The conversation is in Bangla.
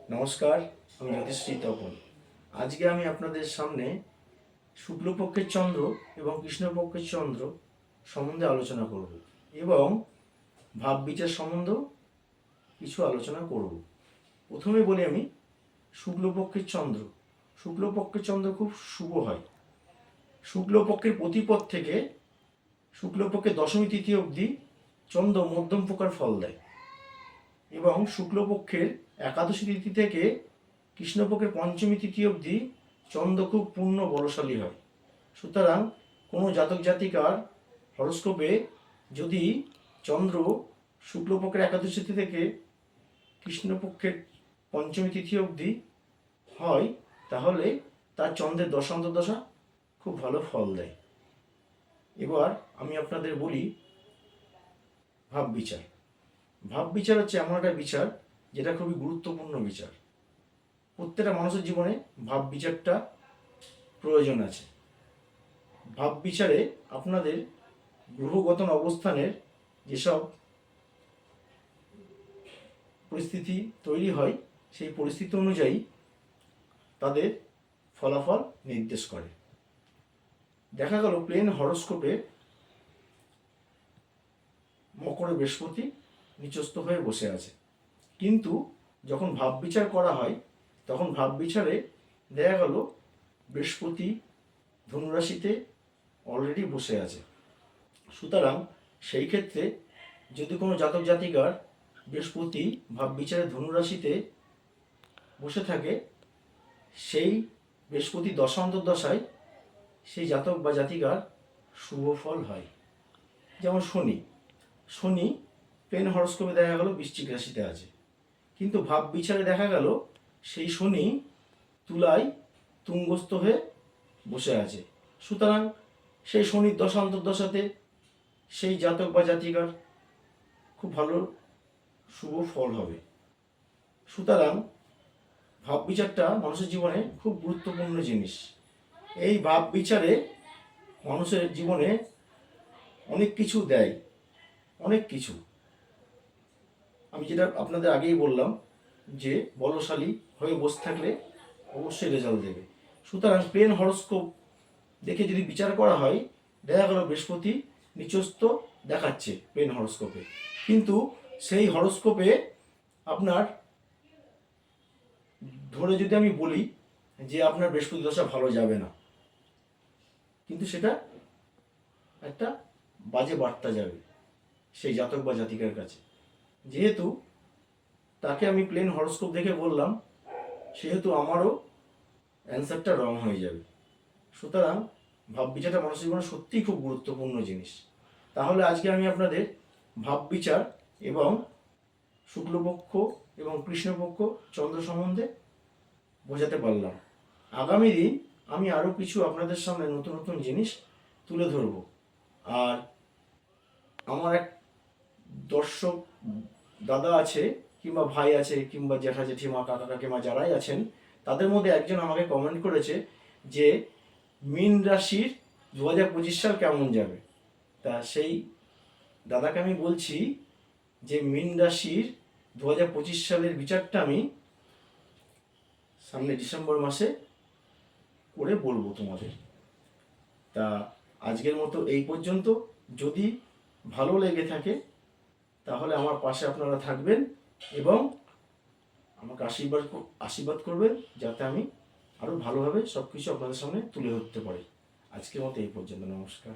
নমস্কার, আমি জ্যোতিষী তপন। আজকে আমি আপনাদের সামনে শুক্লপক্ষের চন্দ্র এবং কৃষ্ণপক্ষের চন্দ্র সম্বন্ধে আলোচনা করব এবং ভাব বিচার সম্বন্ধেও কিছু আলোচনা করব। প্রথমে বলি আমি শুক্লপক্ষের চন্দ্র। শুক্লপক্ষের চন্দ্র খুব শুভ হয়। শুক্লপক্ষের প্রতিপদ থেকে শুক্লপক্ষের দশমী তিথি অবধি চন্দ্র মধ্যম প্রকার ফল দেয় এবং শুক্লপক্ষের একাদশী তিথি থেকে কৃষ্ণপক্ষের পঞ্চমী তিথি অবধি চন্দ্র খুব পূর্ণ বলশালী হয়। সুতরাং কোনো জাতক জাতিকার হরস্কোপে যদি চন্দ্র শুক্লপক্ষের একাদশী তিথি থেকে কৃষ্ণপক্ষের পঞ্চমী তিথি অবধি হয়, তাহলে তার চন্দ্রের দশা খুব ভালো ফল দেয়। এবার আমি আপনাদের বলি ভাব বিচার। ভাব বিচার হচ্ছে এমন একটা বিচার যেটা খুবই গুরুত্বপূর্ণ বিচার। প্রত্যেকটা মানুষের জীবনে ভাব বিচারটা প্রয়োজন আছে। ভাব বিচারে আপনাদের গ্রহগত অবস্থানের যেসব পরিস্থিতি তৈরি হয়, সেই পরিস্থিতি অনুযায়ী তাদের ফলাফল নির্দেশ করে। দেখা গেল প্লেন হরোস্কোপে মকরে বৃহস্পতি নিচস্থ হয়ে বসে আছে, কিন্তু যখন ভাব বিচার করা হয় তখন ভাব বিচারে দেখা গেল বৃহস্পতি ধনুরাশিতে অলরেডি বসে আছে। সুতরাং সেই ক্ষেত্রে যদি কোনো জাতক জাতিকার বৃহস্পতি ভাব বিচারে ধনুরাশিতে বসে থাকে, সেই বৃহস্পতি দশায় সেই জাতক বা জাতিকার শুভ ফল হয়। যেমন শনি প্লেন হরস্কোপে দেখা গেল বৃশ্চিক রাশিতে আছে, কিন্তু ভাব বিচারে দেখা গেল সেই শনি তুলায় তুঙ্গস্থ হয়ে বসে আছে। সুতরাং সেই শনির দশাতে সেই জাতক বা জাতিকার খুব ভালো শুভ ফল হবে। সুতরাং ভাব বিচারটা মানুষের জীবনে খুব গুরুত্বপূর্ণ জিনিস। এই ভাব বিচারে মানুষের জীবনে অনেক কিছু দেয়, অনেক কিছু। আমি যেটা আপনাদের আগেই বললাম যে বলশালী হয়ে বসে থাকলে অবশ্যই রেজাল্ট দেবে। সুতরাং প্লেন হরোস্কোপ দেখে যদি বিচার করা হয়, দেখা গেল বৃহস্পতি নিচস্থ দেখাচ্ছে প্লেন হরোস্কোপে, কিন্তু সেই হরোস্কোপে আপনার ধরে যদি আমি বলি যে আপনার বৃহস্পতি দশা ভালো যাবে না, কিন্তু সেটা একটা বাজে বার্তা যাবে সেই জাতক বা জাতিকার কাছে। যেহেতু তাকে আমি প্লেন হরোস্কোপ দেখে বললাম, সেহেতু আমারও অ্যান্সারটা রং হয়ে যাবে। সুতরাং ভাব বিচারটা মানুষের জীবনে সত্যিই খুব গুরুত্বপূর্ণ জিনিস। তাহলে আজকে আমি আপনাদের ভাব বিচার এবং শুক্লপক্ষ এবং কৃষ্ণপক্ষ চন্দ্র সম্বন্ধে বোঝাতে পারলাম। আগামী দিন আমি আরও কিছু আপনাদের সামনে নতুন নতুন জিনিস তুলে ধরব। আর আমার এক দর্শক দাদা আছে, কিংবা ভাই আছে, কিংবা জ্যাঠা জেঠিমা কাকা কাকিমা যারাই আছেন, তাদের মধ্যে একজন আমাকে কমেন্ট করেছে যে মীন রাশির 2025 সাল কেমন যাবে। তা সেই দাদাকে আমি বলছি যে মীন রাশির 2025 সালের বিচারটা আমি সামনে ডিসেম্বর মাসে করে বলবো তোমাদের। তা আজকের মতো এই পর্যন্ত। যদি ভালো লেগে থাকে তাহলে আমার পাশে আপনারা থাকবেন এবং আমাকে আশীর্বাদ করবেন, যাতে আমি আরও ভালোভাবে সব কিছু আপনাদের সামনে তুলে ধরতে পারি। আজকের মতো এই পর্যন্ত। নমস্কার।